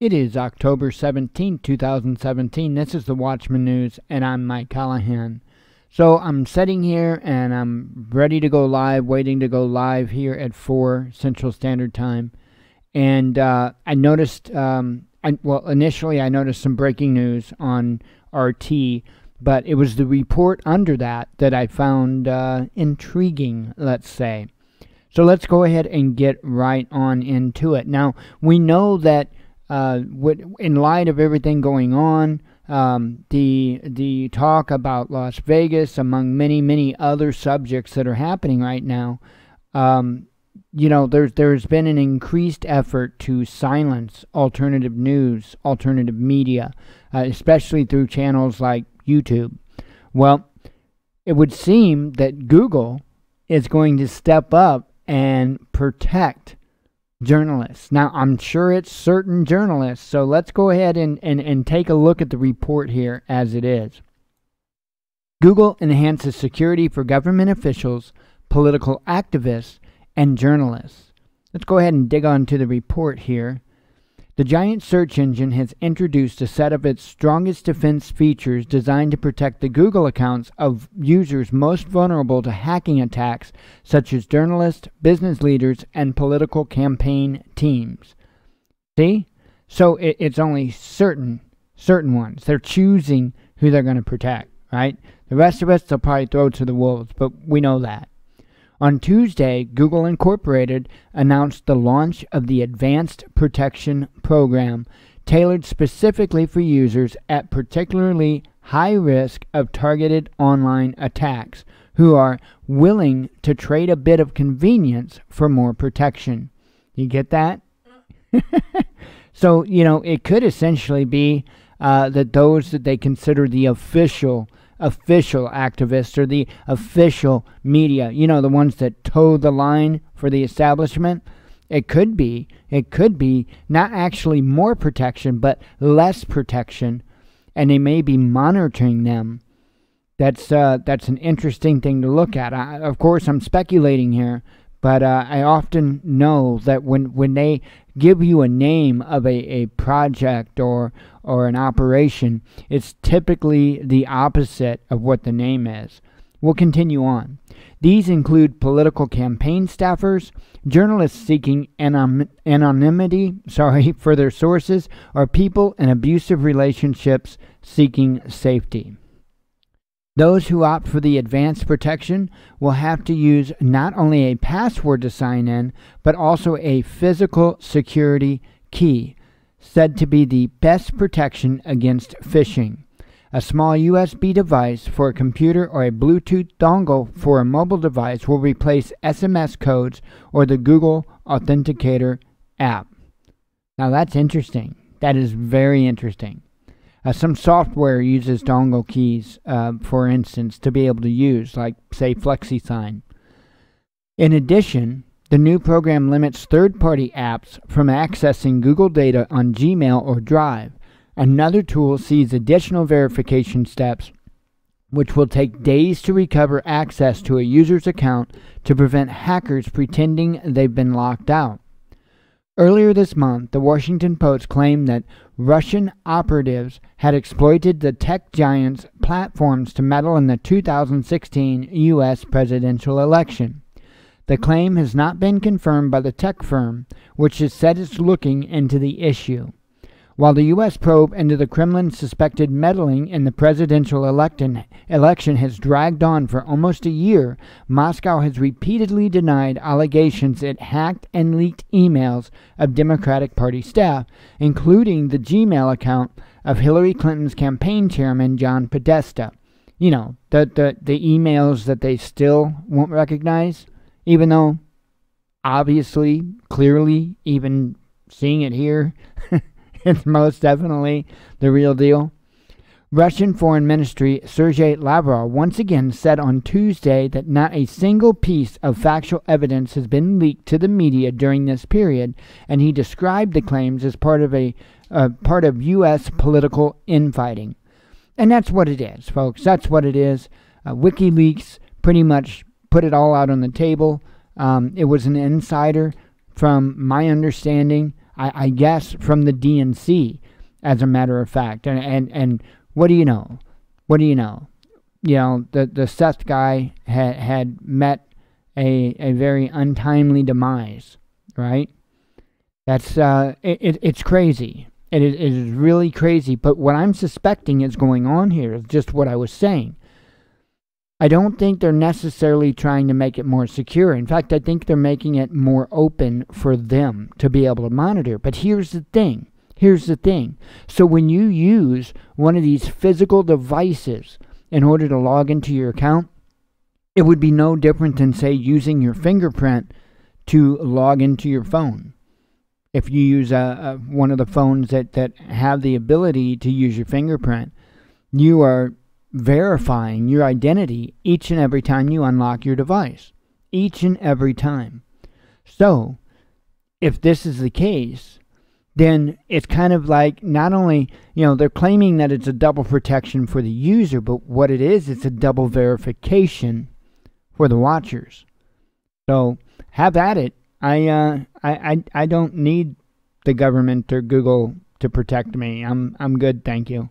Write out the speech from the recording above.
It is October 17th, 2017. This is the Watchman News, and I'm Mike Callahan. So I'm sitting here, and I'm ready to go live, waiting to go live here at 4 Central Standard Time. And I noticed, initially I noticed some breaking news on RT, but it was the report under that I found intriguing, let's say. So let's go ahead and get right on into it. Now, we know that in light of everything going on, the talk about Las Vegas, among many other subjects that are happening right now, there's been an increased effort to silence alternative news, alternative media, especially through channels like YouTube. Well, it would seem that Google is going to step up and protect journalists. Now, I'm sure it's certain journalists, so let's go ahead and take a look at the report here as it is. Google enhances security for government officials, political activists, and journalists. Let's go ahead and dig on to the report here. The giant search engine has introduced a set of its strongest defense features designed to protect the Google accounts of users most vulnerable to hacking attacks, such as journalists, business leaders, and political campaign teams. See? So it's only certain ones. They're choosing who they're going to protect, right? The rest of us, they'll probably throw to the wolves, but we know that. On Tuesday, Google Incorporated announced the launch of the Advanced Protection Program, tailored specifically for users at particularly high risk of targeted online attacks who are willing to trade a bit of convenience for more protection. You get that? So, it could essentially be that those that they consider the official activists or the official media, the ones that toe the line for the establishment, it could be not actually more protection, but less protection, and they may be monitoring them. That's an interesting thing to look at. Of course, I'm speculating here, but I often know that when they give you a name of a project or an operation, it's typically the opposite of what the name is. We'll continue on. These include political campaign staffers, journalists seeking anonymity for their sources, or people in abusive relationships seeking safety. Those who opt for the advanced protection will have to use not only a password to sign in, but also a physical security key, said to be the best protection against phishing. A small USB device for a computer or a Bluetooth dongle for a mobile device will replace SMS codes or the Google Authenticator app. Now that's interesting. That is very interesting. Some software uses dongle keys, for instance, to be able to use, like, say, FlexiSign. In addition, the new program limits third-party apps from accessing Google data on Gmail or Drive. Another tool sees additional verification steps, which will take days to recover access to a user's account to prevent hackers pretending they've been locked out. Earlier this month, the Washington Post claimed that Russian operatives had exploited the tech giant's platforms to meddle in the 2016 U.S. presidential election. The claim has not been confirmed by the tech firm, which has said it's looking into the issue. While the U.S. probe into the Kremlin's suspected meddling in the presidential election has dragged on for almost a year, Moscow has repeatedly denied allegations it hacked and leaked emails of Democratic Party staff, including the Gmail account of Hillary Clinton's campaign chairman, John Podesta. The emails that they still won't recognize, even though, obviously, clearly, even seeing it here, it's most definitely the real deal. Russian Foreign Ministry Sergei Lavrov once again said on Tuesday that not a single piece of factual evidence has been leaked to the media during this period, and he described the claims as part of U.S. political infighting. And that's what it is, folks. That's what it is. WikiLeaks pretty much put it all out on the table. It was an insider, from my understanding. I guess from the DNC, as a matter of fact. And what do you know? What do you know? You know, the Seth guy had met a very untimely demise, right? That's it's crazy. It is really crazy. But what I'm suspecting is going on here is just what I was saying. I don't think they're necessarily trying to make it more secure. In fact, I think they're making it more open for them to be able to monitor. But here's the thing. Here's the thing. So when you use one of these physical devices in order to log into your account, it would be no different than, say, using your fingerprint to log into your phone. If you use one of the phones that have the ability to use your fingerprint, you are verifying your identity each and every time you unlock your device. Each and every time. So, if this is the case, then it's kind of like, not only, you know, they're claiming that it's a double protection for the user, but what it is, it's a double verification for the watchers. So, have at it. I don't need the government or Google to protect me. I'm good, thank you.